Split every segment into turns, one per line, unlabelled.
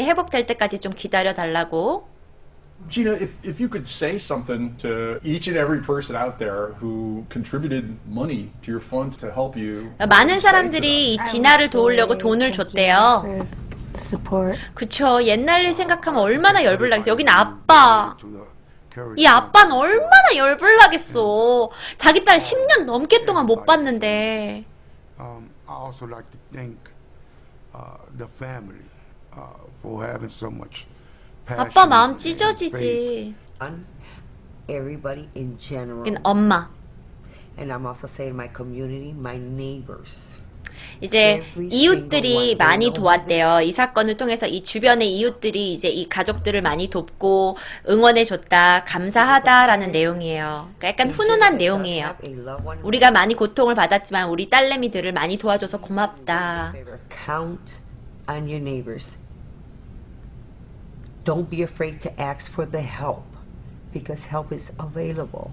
회복될 때까지 좀 기다려 달라고.
Gina, if you could say something to each and every person out there who contributed money to your fund to help you,
많은 사람들이 이 진아를 도우려고 돈을 줬대요. 그쵸. 옛날 일 생각하면 얼마나 열불나겠어. 여긴 아빠. 이 아빠는 얼마나 열불나겠어. 자기 딸 10년 넘게 동안 못 봤는데.
I also like to thank the family for having so much passion.
아빠 마음 찢어지지.
Everybody in general.
여긴 엄마.
And I'm also saying my community, my neighbors.
이제 이웃들이 많이 도왔대요. 이 사건을 통해서 이 주변의 이웃들이 이제 이 가족들을 많이 돕고 응원해줬다, 감사하다라는 내용이에요. 그러니까 약간 훈훈한 내용이에요. 우리가 많이 고통을 받았지만 우리 딸내미들을 많이 도와줘서 고맙다.
Count on your neighbors. Don't be afraid to ask for the help because help is available.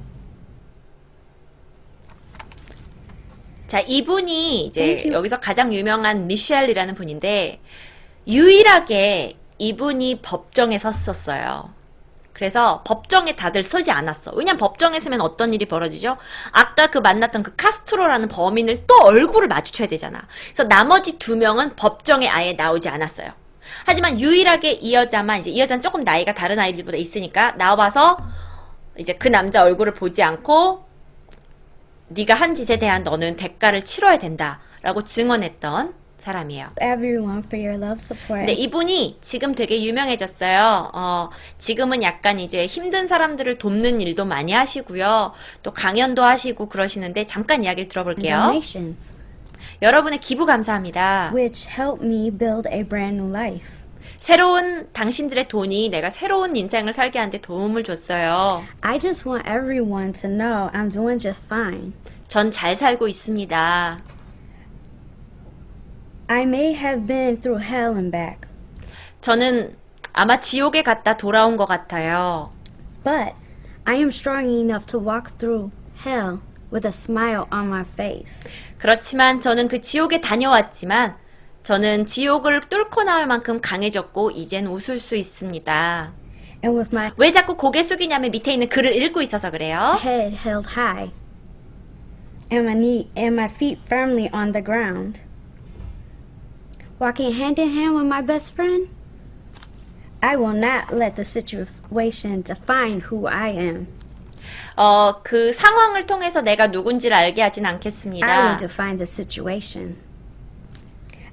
자, 이분이 이제 여기서 가장 유명한 미셸이라는 분인데 유일하게 이분이 법정에 섰었어요. 그래서 법정에 다들 서지 않았어. 왜냐면 법정에 서면 어떤 일이 벌어지죠? 아까 그 만났던 그 카스트로라는 범인을 또 얼굴을 마주쳐야 되잖아. 그래서 나머지 두 명은 법정에 아예 나오지 않았어요. 하지만 유일하게 이 여자만, 이제 이 여자는 조금 나이가 다른 아이들보다 있으니까 나와서 이제 그 남자 얼굴을 보지 않고 네가 한 짓에 대한 너는 대가를 치러야 된다 라고 증언했던 사람이에요.
Everyone for your love support.
근데 이분이 지금 되게 유명해졌어요. 지금은 약간 이제 힘든 사람들을 돕는 일도 많이 하시고요. 또 강연도 하시고 그러시는데 잠깐 이야기를 들어볼게요.
Donations,
여러분의 기부 감사합니다.
which helped me build a brand new life.
새로운 당신들의 돈이 내가 새로운 인생을 살게 하는데 도움을 줬어요.
I just want everyone to know I'm doing just fine.
전 잘 살고 있습니다.
I may have been through hell and back,
저는 아마 지옥에 갔다 돌아온 것 같아요.
but I am strong enough to walk through hell with a smile on my face.
그렇지만 저는 그 지옥에 다녀왔지만 저는 지옥을 뚫고 나올 만큼 강해졌고 이젠 웃을 수 있습니다.
And with my
왜 자꾸 고개 숙이냐면 밑에 있는 글을 읽고 있어서 그래요.
head held high and my feet firmly on the ground, walking hand in hand with my best friend, I will not let the situation define who I am.
그 상황을 통해서 내가 누군지를 알게 하진
I will
않겠습니다.
define the situation.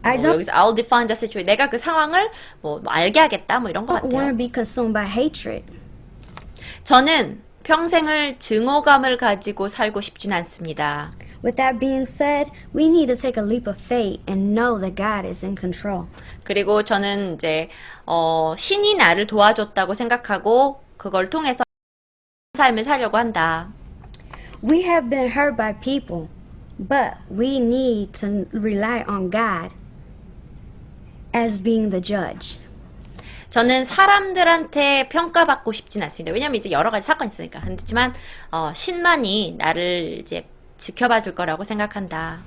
여기서 I'll define the situation. 내가 그 상황을 뭐 알게 하겠다 뭐 이런 것
don't want
같아요.
to be consumed by hatred.
저는 평생을 증오감을 가지고 살고 싶진 않습니다.
With that being said, we need to take a leap of faith and know that God is in control.
그리고 저는 이제 신이 나를 도와줬다고 생각하고 그걸 통해서 삶을 살려고 한다.
We have been hurt by people, but we need to rely on God as being the judge.
저는 사람들한테 평가받고 싶진 않습니다. 왜냐면 이제 여러 가지 사건이 있으니까. 그렇지만 신만이 나를 이제 지켜봐 줄 거라고 생각한다.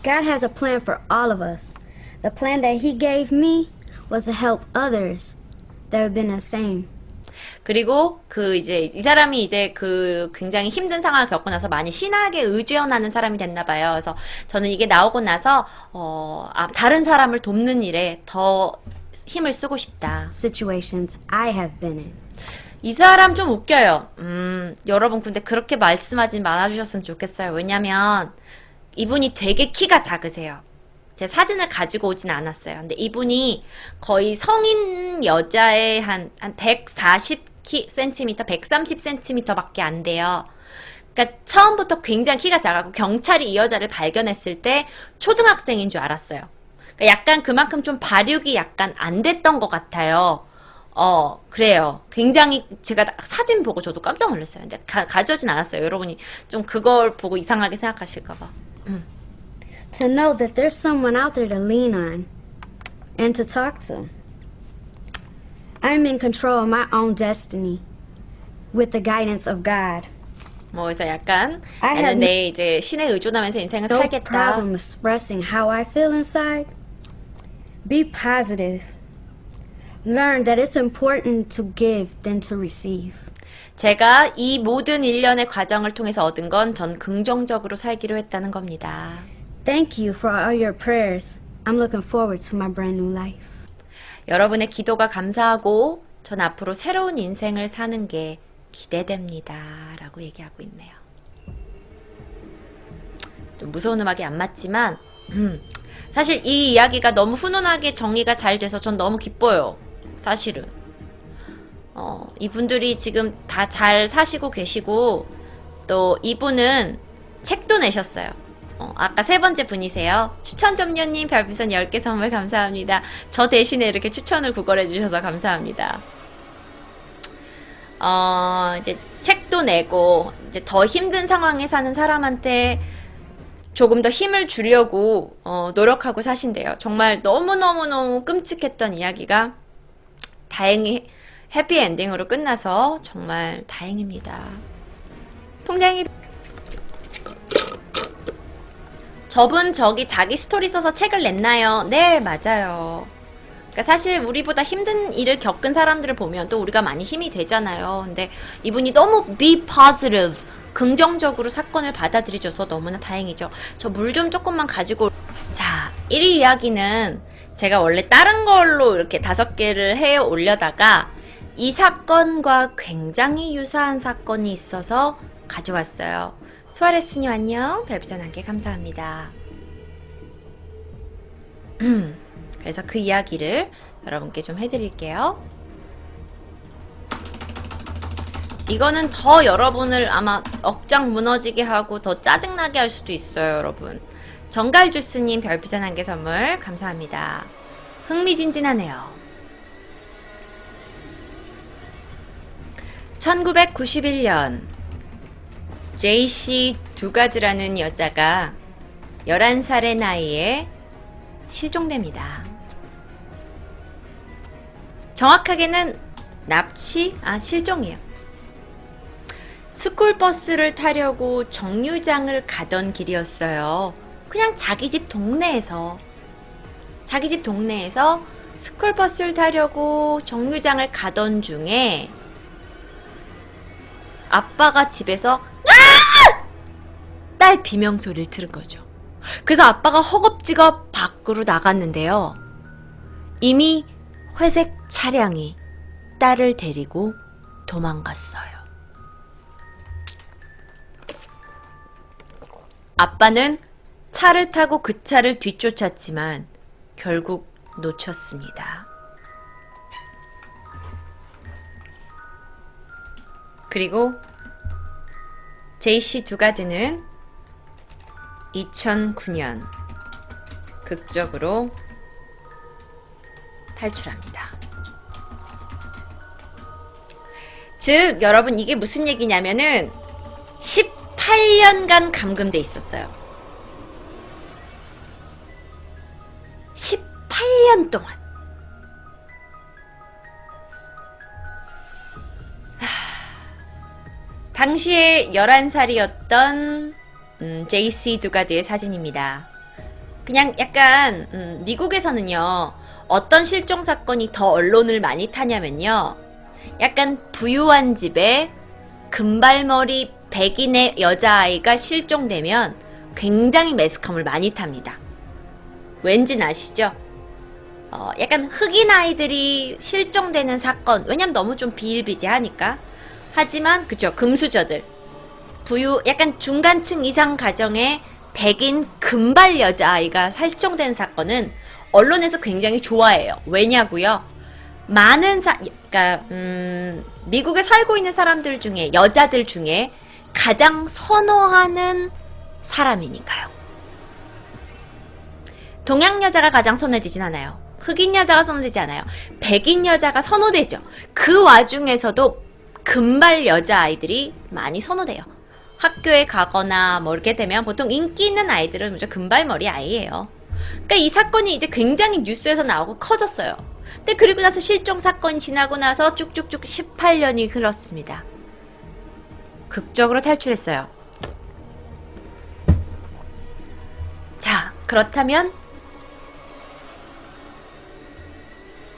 God has a plan for all of us. The plan that He gave me was to help others that have been the same.
그리고 그 이제 이 사람이 이제 그 굉장히 힘든 상황을 겪고 나서 많이 신학에 의존하는 사람이 됐나 봐요. 그래서 저는 이게 나오고 나서 다른 사람을 돕는 일에 더 힘을 쓰고 싶다.
Situations I have been in.
이 사람 좀 웃겨요. 여러분 근데 그렇게 말씀하지 말아주셨으면 좋겠어요. 왜냐면 이분이 되게 키가 작으세요. 제 사진을 가지고 오진 않았어요. 근데 이분이 거의 성인 여자의 한 140cm, 130cm 밖에 안 돼요. 그러니까 처음부터 굉장히 키가 작았고 경찰이 이 여자를 발견했을 때 초등학생인 줄 알았어요. 그러니까 약간 그만큼 좀 발육이 약간 안 됐던 것 같아요. 그래요. 굉장히 제가 사진 보고 저도 깜짝 놀랐어요. 근데 가져오진 않았어요. 여러분이 좀 그걸 보고 이상하게 생각하실까봐.
To know that there's someone out there to lean on and to talk to. I'm in control of my own destiny with the guidance of God.
뭐 그래서 약간
I have
나는 내 이제 신에 의존하면서 인생을
No
살겠다.
problem expressing how I feel inside. Be positive. learned that it's important to give than to receive.
제가 이 모든 일련의 과정을 통해서 얻은 건 전 긍정적으로 살기로 했다는 겁니다.
Thank you for all your prayers. I'm looking forward to my brand new life.
여러분의 기도가 감사하고 전 앞으로 새로운 인생을 사는 게 기대됩니다. 라고 얘기하고 있네요. 좀 무서운 음악이 안 맞지만 사실 이 이야기가 너무 훈훈하게 정리가 잘 돼서 전 너무 기뻐요. 사실은. 이분들이 지금 다 잘 사시고 계시고 또 이분은 책도 내셨어요. 아까 세 번째 분이세요. 추천 점녀님 별풍선 10개 선물 감사합니다. 저 대신에 이렇게 추천을 구걸해 주셔서 감사합니다. 이제 책도 내고 이제 더 힘든 상황에 사는 사람한테 조금 더 힘을 주려고 노력하고 사신대요. 정말 너무너무너무 끔찍했던 이야기가 다행히 해피엔딩으로 끝나서 정말 다행입니다. 통장이 저분 저기 자기 스토리 써서 책을 냈나요? 네, 맞아요. 그러니까 사실 우리보다 힘든 일을 겪은 사람들을 보면 또 우리가 많이 힘이 되잖아요. 근데 이분이 너무 be positive, 긍정적으로 사건을 받아들여줘서 너무나 다행이죠. 저 물 좀 조금만 가지고. 자, 1위 이야기는 제가 원래 다른 걸로 이렇게 5개를 해 올려다가 이 사건과 굉장히 유사한 사건이 있어서 가져왔어요. 수아레스님 안녕. 별풍선 1개 감사합니다. 그래서 그 이야기를 여러분께 좀 해드릴게요. 이거는 더 여러분을 아마 억장 무너지게 하고 더 짜증나게 할 수도 있어요, 여러분. 정갈주스님 별풍선 1개 선물 감사합니다. 흥미진진하네요. 1991년 JC 두가드라는 여자가 11살의 나이에 실종됩니다. 정확하게는 실종이에요. 스쿨버스를 타려고 정류장을 가던 길이었어요. 그냥 자기 집 동네에서 스쿨버스를 타려고 정류장을 가던 중에 아빠가 집에서 딸 비명소리를 들은 거죠. 그래서 아빠가 허겁지겁 밖으로 나갔는데요. 이미 회색 차량이 딸을 데리고 도망갔어요. 아빠는 차를 타고 그 차를 뒤쫓았지만 결국 놓쳤습니다. 그리고 JC 두가드는 2009년 극적으로 탈출합니다. 즉 여러분 이게 무슨 얘기냐면은 18년간 감금돼 있었어요. 18년 동안. 당시에 11살이었던 JC 두가드의 사진입니다. 그냥 약간 미국에서는요. 어떤 실종 사건이 더 언론을 많이 타냐면요. 약간 부유한 집에 금발머리 백인의 여자아이가 실종되면 굉장히 매스컴을 많이 탑니다. 왠진 아시죠? 약간 흑인 아이들이 실종되는 사건, 왜냐면 너무 좀 비일비재하니까. 하지만 그쵸, 금수저들, 약간 중간층 이상 가정의 백인 금발 여자아이가 실종된 사건은 언론에서 굉장히 좋아해요. 왜냐고요? 많은 그러니까 미국에 살고 있는 사람들 중에, 여자들 중에 가장 선호하는 사람이니까요. 동양 여자가 가장 선호되진 않아요. 흑인 여자가 선호되지 않아요. 백인 여자가 선호되죠. 그 와중에서도 금발 여자아이들이 많이 선호돼요. 학교에 가거나 뭐 이렇게 되면 보통 인기 있는 아이들은 무조건 금발머리 아이예요. 그러니까 이 사건이 이제 굉장히 뉴스에서 나오고 커졌어요. 근데 그리고 나서 실종 사건이 지나고 나서 쭉쭉쭉 18년이 흘렀습니다. 극적으로 탈출했어요. 자, 그렇다면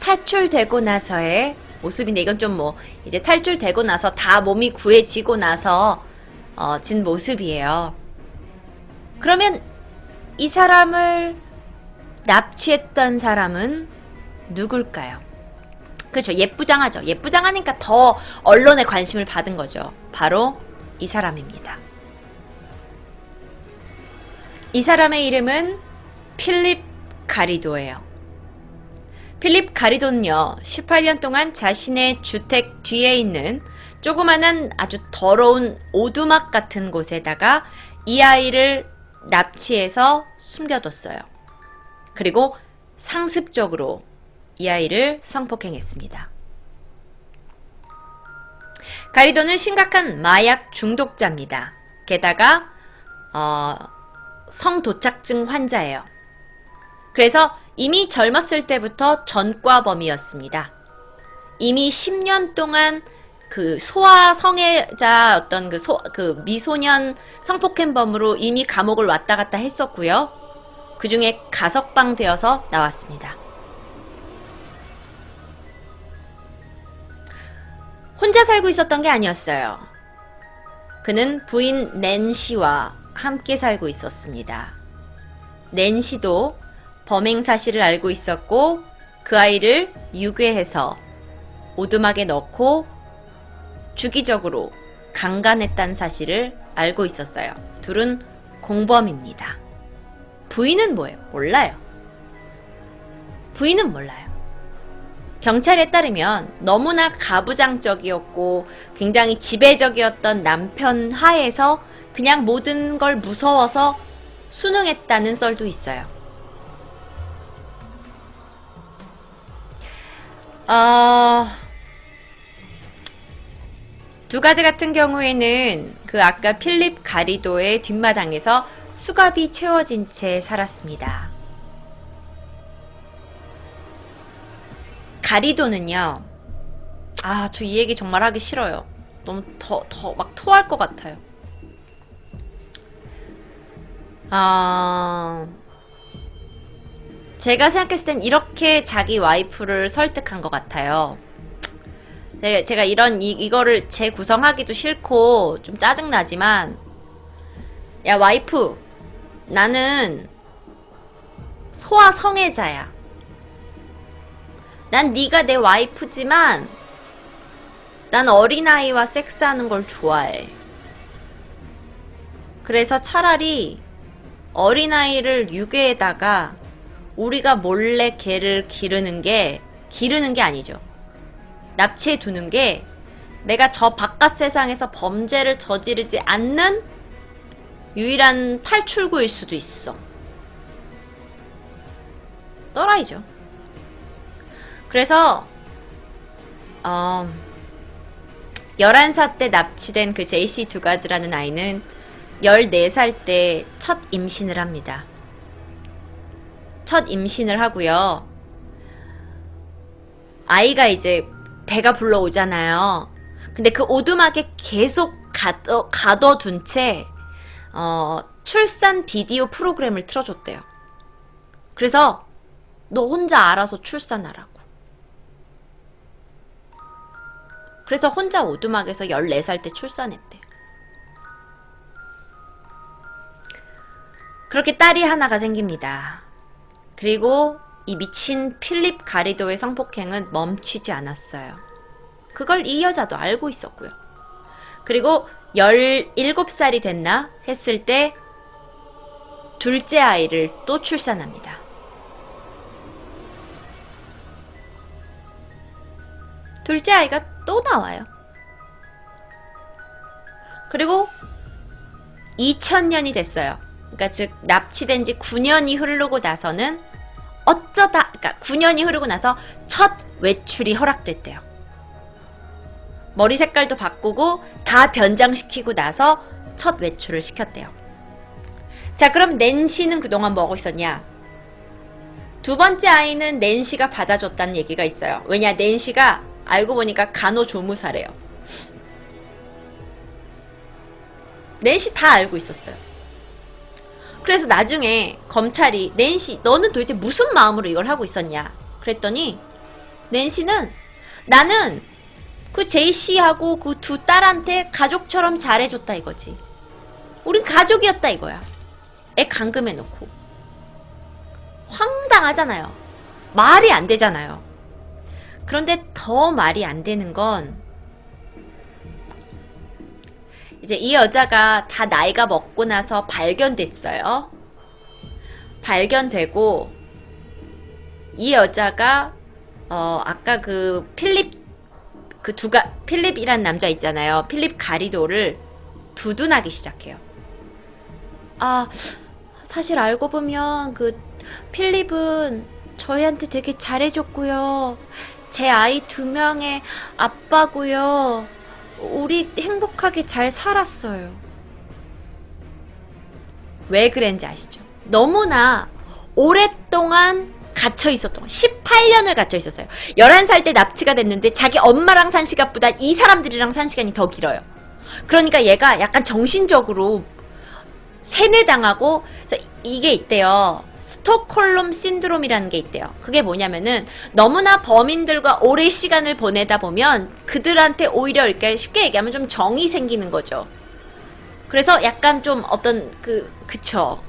탈출되고 나서의 모습인데, 이건 좀 뭐 이제 탈출되고 나서 다 몸이 구해지고 나서 진 모습이에요. 그러면 이 사람을 납치했던 사람은 누굴까요? 그렇죠. 예쁘장하죠. 예쁘장하니까 더 언론의 관심을 받은 거죠. 바로 이 사람입니다. 이 사람의 이름은 필립 가리도예요. 필립 가리도는요, 18년 동안 자신의 주택 뒤에 있는 조그마한 아주 더러운 오두막 같은 곳에다가 이 아이를 납치해서 숨겨뒀어요. 그리고 상습적으로 이 아이를 성폭행했습니다. 가리도는 심각한 마약 중독자입니다. 게다가 성도착증 환자예요. 그래서 이미 젊었을 때부터 전과범이었습니다. 이미 10년 동안 그 소아 성애자 어떤 그 미소년 성폭행범으로 이미 감옥을 왔다 갔다 했었고요. 그 중에 가석방 되어서 나왔습니다. 혼자 살고 있었던 게 아니었어요. 그는 부인 낸시와 함께 살고 있었습니다. 낸시도 범행 사실을 알고 있었고 그 아이를 유괴해서 오두막에 넣고 주기적으로 강간했다는 사실을 알고 있었어요. 둘은 공범입니다. 부인은 뭐예요? 몰라요. 부인은 몰라요. 경찰에 따르면 너무나 가부장적이었고 굉장히 지배적이었던 남편 하에서 그냥 모든 걸 무서워서 순응했다는 썰도 있어요. 두가드 같은 경우에는 그 아까 필립 가리도의 뒷마당에서 수갑이 채워진 채 살았습니다. 가리도는요, 저 이 얘기 정말 하기 싫어요. 너무 더 막 토할 것 같아요. 제가 생각했을 땐 이렇게 자기 와이프를 설득한 것 같아요. 제가 이거를 재구성하기도 싫고 좀 짜증나지만, 야 와이프, 나는 소아 성애자야. 난 네가 내 와이프지만 난 어린아이와 섹스하는 걸 좋아해. 그래서 차라리 어린아이를 유괴에다가 우리가 몰래 걔를 기르는 게 아니죠. 납치해 두는 게 내가 저 바깥 세상에서 범죄를 저지르지 않는 유일한 탈출구일 수도 있어. 또라이죠. 그래서 11살 때 납치된 그 JC 두가드라는 아이는 14살 때 첫 임신을 합니다. 첫 임신을 하고요. 아이가 이제 배가 불러오잖아요. 근데 그 오두막에 계속 가둬둔 채 출산 비디오 프로그램을 틀어줬대요. 그래서 너 혼자 알아서 출산하라고. 그래서 혼자 오두막에서 14살 때 출산했대요. 그렇게 딸이 하나가 생깁니다. 그리고 이 미친 필립 가리도의 성폭행은 멈추지 않았어요. 그걸 이 여자도 알고 있었고요. 그리고 17살이 됐나 했을 때 둘째 아이를 또 출산합니다. 둘째 아이가 또 나와요. 그리고 2000년이 됐어요. 그러니까 즉 납치된 지 9년이 흐르고 나서는 그러니까 9년이 흐르고 나서 첫 외출이 허락됐대요. 머리 색깔도 바꾸고 다 변장시키고 나서 첫 외출을 시켰대요. 자, 그럼 낸시는 그동안 뭐 하고 있었냐? 두 번째 아이는 낸시가 받아줬다는 얘기가 있어요. 왜냐, 낸시가 알고 보니까 간호조무사래요. 낸시 다 알고 있었어요. 그래서 나중에 검찰이 낸시, 너는 도대체 무슨 마음으로 이걸 하고 있었냐? 그랬더니 낸시는 나는 그 제이씨하고 그 두 딸한테 가족처럼 잘해줬다 이거지. 우린 가족이었다 이거야. 애 감금해놓고. 황당하잖아요. 말이 안 되잖아요. 그런데 더 말이 안 되는 건 이제 이 여자가 다 나이가 먹고 나서 발견됐어요. 발견되고 이 여자가 아까 그 필립이란 남자 있잖아요. 필립 가리도를 두둔하기 시작해요. 아, 사실 알고 보면 그 필립은 저희한테 되게 잘해줬고요. 제 아이 2명의 아빠고요. 우리 행복하게 잘 살았어요. 왜 그랬는지 아시죠? 너무나 오랫동안 갇혀 있었던 거. 18년을 갇혀 있었어요. 11살 때 납치가 됐는데 자기 엄마랑 산 시간보다 이 사람들이랑 산 시간이 더 길어요. 그러니까 얘가 약간 정신적으로 세뇌당하고, 이게 있대요. 스톡홀름 신드롬이라는 게 있대요. 그게 뭐냐면은 너무나 범인들과 오래 시간을 보내다 보면 그들한테 오히려 이렇게 쉽게 얘기하면 좀 정이 생기는 거죠. 그래서 약간 좀 어떤 그쵸.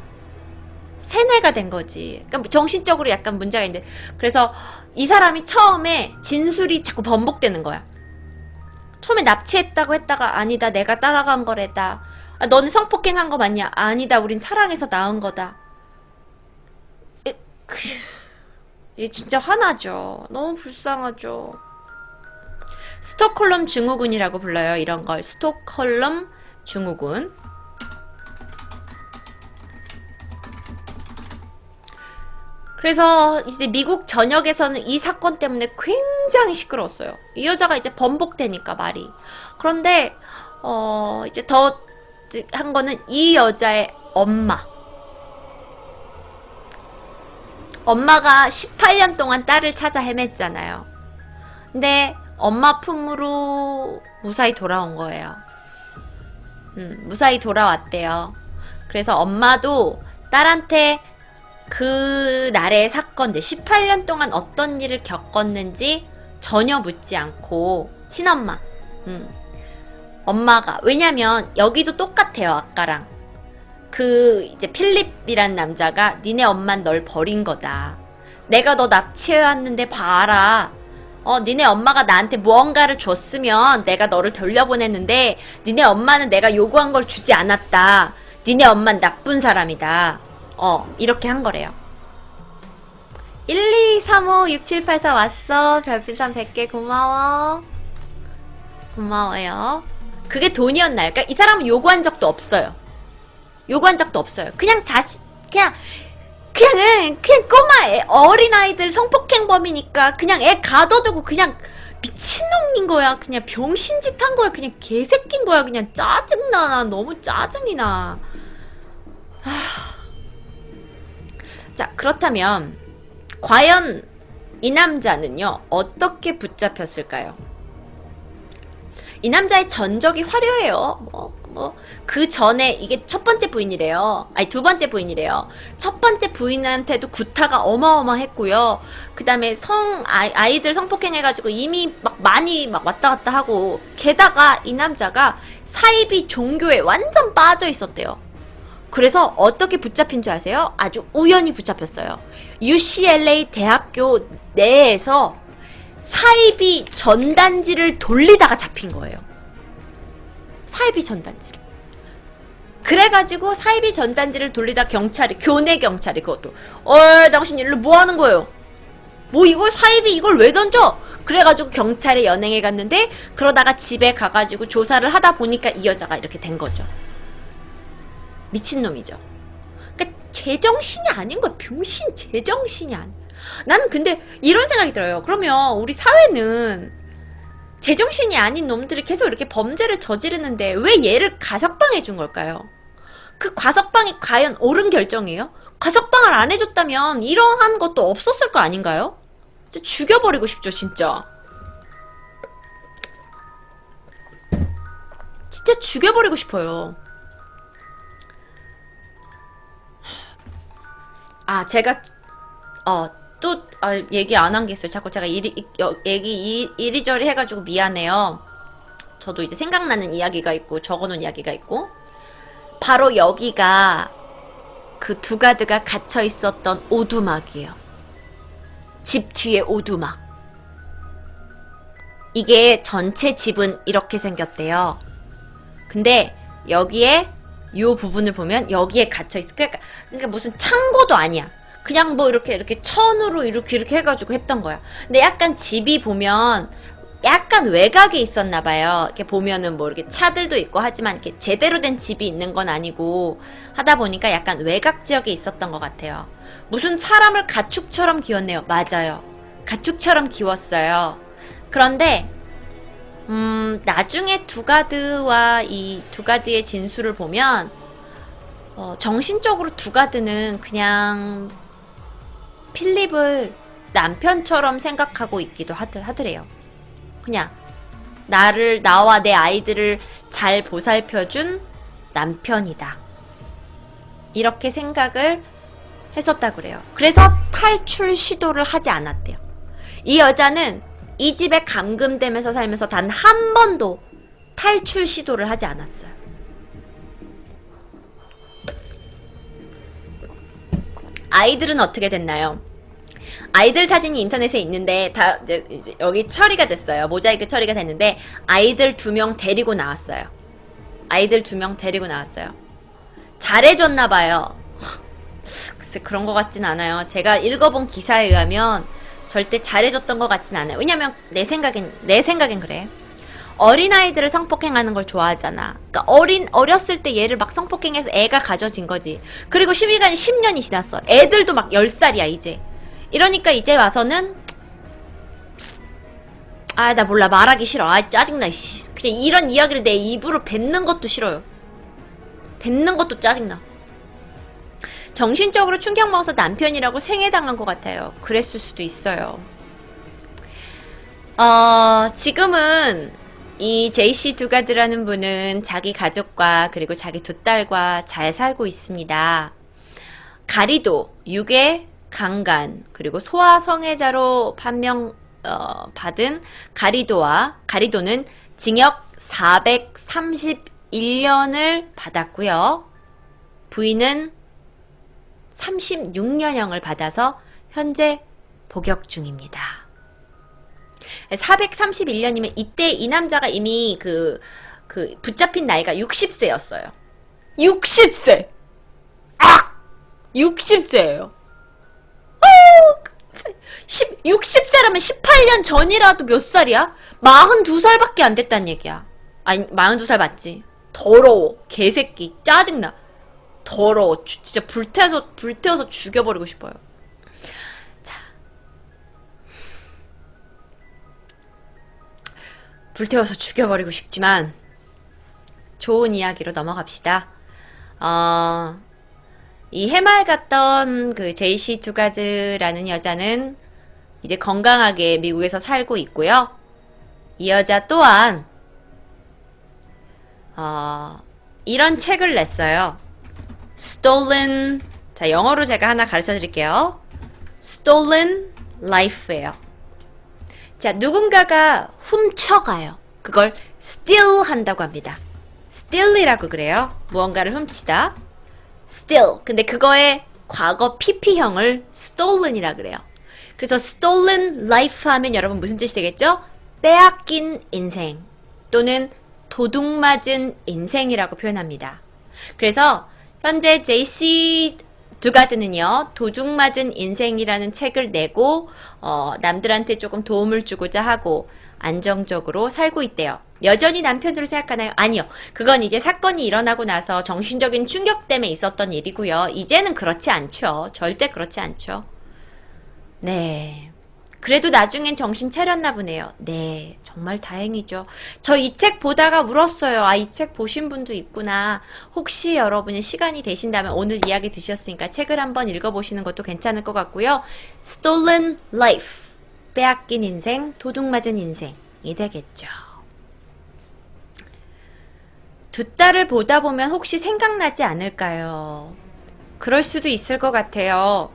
세뇌가 된 거지. 그러니까 정신적으로 약간 문제가 있는데, 그래서 이 사람이 처음에 진술이 자꾸 번복되는 거야. 처음에 납치했다고 했다가 아니다, 내가 따라간 거래다. 아, 너는 성폭행한 거 맞냐? 아니다, 우린 사랑해서 낳은 거다. 얘 진짜 화나죠. 너무 불쌍하죠. 스톡홀름 증후군이라고 불러요. 이런 걸 스톡홀름 증후군. 그래서 이제 미국 전역에서는 이 사건 때문에 굉장히 시끄러웠어요. 이 여자가 이제 번복되니까 말이. 그런데 이제 더 한 거는 이 여자의 엄마. 엄마가 18년 동안 딸을 찾아 헤맸잖아요. 근데 엄마 품으로 무사히 돌아온 거예요. 무사히 돌아왔대요. 그래서 엄마도 딸한테 그 날의 사건들, 18년 동안 어떤 일을 겪었는지 전혀 묻지 않고, 친엄마, 엄마가, 왜냐면 여기도 똑같아요, 아까랑. 이제 필립이란 남자가 니네 엄만 널 버린 거다. 내가 너 납치해왔는데 봐라. 니네 엄마가 나한테 무언가를 줬으면 내가 너를 돌려보냈는데 니네 엄마는 내가 요구한 걸 주지 않았다. 니네 엄만 나쁜 사람이다. 이렇게 한 거래요. 1235678 왔어. 별빛선 100개 고마워. 고마워요. 그게 돈이었나요? 그러니까 이 사람은 요구한 적도 없어요. 요구한 적도 없어요. 그냥 그냥 꼬마 어린아이들 성폭행범이니까 그냥 애 가둬두고 그냥 미친놈인 거야. 그냥 병신짓 한 거야. 그냥 개새끼인 거야. 그냥 짜증나. 나 너무 짜증이 나. 자, 그렇다면 과연 이 남자는요, 어떻게 붙잡혔을까요? 이 남자의 전적이 화려해요. 그 전에, 이게 첫 번째 부인이래요. 아니, 두 번째 부인이래요. 첫 번째 부인한테도 구타가 어마어마했고요. 그 다음에 아이들 성폭행해가지고 이미 많이 왔다 갔다 하고, 게다가 이 남자가 사이비 종교에 완전 빠져 있었대요. 그래서 어떻게 붙잡힌 줄 아세요? 아주 우연히 붙잡혔어요. UCLA 대학교 내에서 사이비 전단지를 돌리다가 잡힌 거예요. 사이비 전단지를. 그래가지고 사이비 전단지를 돌리다 교내 경찰이 그것도 당신 일로 뭐 하는 거예요? 뭐 이거 사이비 이걸 왜 던져? 그래가지고 경찰에 연행해 갔는데, 그러다가 집에 가가지고 조사를 하다 보니까 이 여자가 이렇게 된 거죠. 미친놈이죠. 그러니까 제정신이 아닌 거야. 병신 제정신이 아니야. 나는 근데 이런 생각이 들어요. 그러면 우리 사회는 제정신이 아닌 놈들이 계속 이렇게 범죄를 저지르는데 왜 얘를 가석방해 준 걸까요? 그 가석방이 과연 옳은 결정이에요? 가석방을 안 해줬다면 이러한 것도 없었을 거 아닌가요? 진짜 죽여버리고 싶죠, 진짜. 진짜 죽여버리고 싶어요. 제가 또 얘기 안 한 게 있어요. 자꾸 제가 이리저리 해가지고 미안해요. 저도 이제 생각나는 이야기가 있고 적어놓은 이야기가 있고, 바로 여기가 그 두 가드가 갇혀 있었던 오두막이에요. 집 뒤에 오두막. 이게 전체 집은 이렇게 생겼대요. 근데 여기에 요 부분을 보면 여기에 갇혀 있어. 그러니까 무슨 창고도 아니야. 그냥 뭐 이렇게 천으로 이렇게 해가지고 했던 거야. 근데 약간 집이 보면 약간 외곽에 있었나 봐요. 이렇게 보면은 뭐 이렇게 차들도 있고 하지만 이렇게 제대로 된 집이 있는 건 아니고 하다 보니까 약간 외곽 지역에 있었던 것 같아요. 무슨 사람을 가축처럼 키웠네요. 맞아요. 가축처럼 키웠어요. 그런데 나중에 두가드와 이 두가드의 진술을 보면 정신적으로 두가드는 그냥 필립을 남편처럼 생각하고 있기도 하더래요. 그냥 나와 내 아이들을 잘 보살펴준 남편이다. 이렇게 생각을 했었다고 그래요. 그래서 탈출 시도를 하지 않았대요. 이 여자는 이 집에 감금되면서 살면서 단 한 번도 탈출 시도를 하지 않았어요. 아이들은 어떻게 됐나요? 아이들 사진이 인터넷에 있는데 다 이제 여기 처리가 됐어요. 모자이크 처리가 됐는데 아이들 2명 데리고 나왔어요. 아이들 2명 데리고 나왔어요. 잘해줬나봐요. 글쎄 그런 것 같진 않아요. 제가 읽어본 기사에 의하면 절대 잘해줬던 것 같진 않아요. 왜냐면 내 생각엔 그래. 어린아이들을 성폭행하는 걸 좋아하잖아. 그러니까 어렸을 때 얘를 막 성폭행해서 애가 가져진 거지. 그리고 시간이 10년이 지났어. 애들도 막 10살이야 이제. 이러니까 이제 와서는 나 몰라. 말하기 싫어. 짜증나. 그냥 이런 이야기를 내 입으로 뱉는 것도 싫어요. 뱉는 것도 짜증나. 정신적으로 충격먹어서 남편이라고 생애당한 것 같아요. 그랬을 수도 있어요. 지금은 이 제이씨 두가드라는 분은 자기 가족과 그리고 자기 2딸과 잘 살고 있습니다. 가리도, 유괴, 강간, 그리고 소아성애자로 받은 가리도는 징역 431년을 받았고요. 부인은 36년형을 받아서 현재 복역 중입니다. 431년이면 이때 이 남자가 이미 붙잡힌 나이가 60세였어요. 60세! 60세예요. 60세라면 18년 전이라도 몇 살이야? 42살밖에 안 됐단 얘기야. 아니 42살 맞지? 더러워. 개새끼. 짜증나. 더러워. 진짜 불태워서 죽여버리고 싶어요. 자, 불태워서 죽여버리고 싶지만 좋은 이야기로 넘어갑시다. 이 해맑았던 그 제이씨 두가드라는 여자는 이제 건강하게 미국에서 살고 있고요. 이 여자 또한 이런 책을 냈어요. Stolen, 자 영어로 제가 하나 가르쳐 드릴게요. Stolen Life예요. 자, 누군가가 훔쳐가요. 그걸 steal 한다고 합니다. steal이라고 그래요. 무언가를 훔치다. steal. 근데 그거의 과거 PP형을 stolen이라 그래요. 그래서 stolen life 하면 여러분 무슨 뜻이 되겠죠? 빼앗긴 인생 또는 도둑맞은 인생이라고 표현합니다. 그래서 현재 제이씨 두가드는요, 도둑맞은 인생이라는 책을 내고 남들한테 조금 도움을 주고자 하고 안정적으로 살고 있대요. 여전히 남편으로 생각하나요? 아니요. 그건 이제 사건이 일어나고 나서 정신적인 충격 때문에 있었던 일이고요. 이제는 그렇지 않죠. 절대 그렇지 않죠. 네. 그래도 나중엔 정신 차렸나 보네요. 네. 정말 다행이죠. 저 이 책 보다가 울었어요. 이 책 보신 분도 있구나. 혹시 여러분이 시간이 되신다면 오늘 이야기 드셨으니까 책을 한번 읽어보시는 것도 괜찮을 것 같고요. Stolen Life. 빼앗긴 인생, 도둑맞은 인생이 되겠죠. 2딸을 보다 보면 혹시 생각나지 않을까요? 그럴 수도 있을 것 같아요.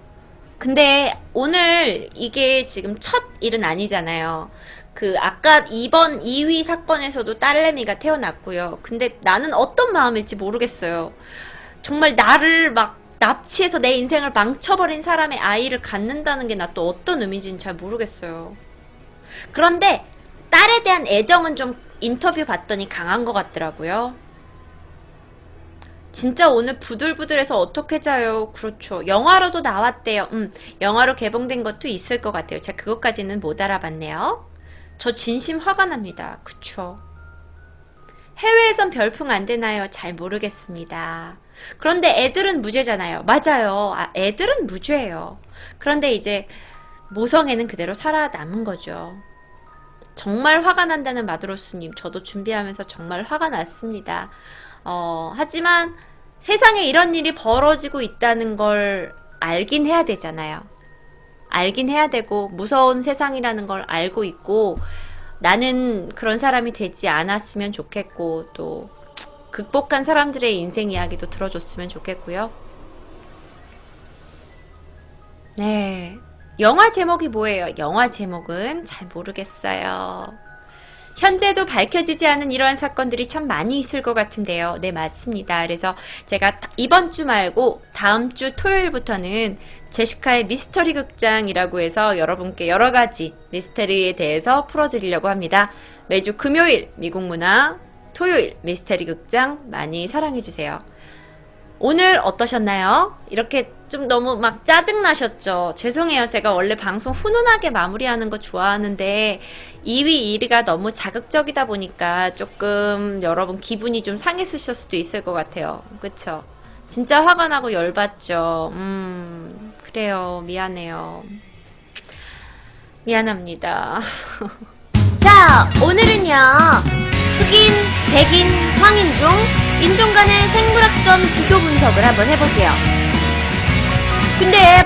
근데 오늘 이게 지금 첫 일은 아니잖아요. 그 아까 2위 사건에서도 딸내미가 태어났고요. 근데 나는 어떤 마음일지 모르겠어요. 정말 나를 막 납치해서 내 인생을 망쳐버린 사람의 아이를 갖는다는 게 나 또 어떤 의미인지는 잘 모르겠어요. 그런데 딸에 대한 애정은 좀 인터뷰 봤더니 강한 것 같더라고요. 진짜 오늘 부들부들해서 어떻게 자요? 그렇죠. 영화로도 나왔대요. 영화로 개봉된 것도 있을 것 같아요. 제가 그것까지는 못 알아봤네요. 저 진심 화가 납니다. 그쵸. 해외에선 별풍 안 되나요? 잘 모르겠습니다. 그런데 애들은 무죄잖아요. 맞아요. 애들은 무죄예요. 그런데 이제 모성애는 그대로 살아남은 거죠. 정말 화가 난다는 마드로스님, 저도 준비하면서 정말 화가 났습니다. 하지만 세상에 이런 일이 벌어지고 있다는 걸 알긴 해야 되잖아요. 알긴 해야 되고 무서운 세상이라는 걸 알고 있고 나는 그런 사람이 되지 않았으면 좋겠고 또 극복한 사람들의 인생 이야기도 들어줬으면 좋겠고요. 네. 영화 제목이 뭐예요? 영화 제목은 잘 모르겠어요. 현재도 밝혀지지 않은 이러한 사건들이 참 많이 있을 것 같은데요. 네, 맞습니다. 그래서 제가 이번 주 말고 다음 주 토요일부터는 제시카의 미스터리 극장이라고 해서 여러분께 여러 가지 미스터리에 대해서 풀어드리려고 합니다. 매주 금요일 미국 문화, 토요일 미스터리 극장 많이 사랑해주세요. 오늘 어떠셨나요? 이렇게 좀 너무 막 짜증나셨죠? 죄송해요. 제가 원래 방송 훈훈하게 마무리하는 거 좋아하는데 2위 1위가 너무 자극적이다 보니까 조금 여러분 기분이 좀 상했으실 수도 있을 것 같아요. 그쵸? 진짜 화가 나고 열받죠? 그래요. 미안해요. 미안합니다. 자, 오늘은요. 흑인, 백인, 황인종, 인종 간의 생물학적 비교 분석을 한번 해볼게요. 근데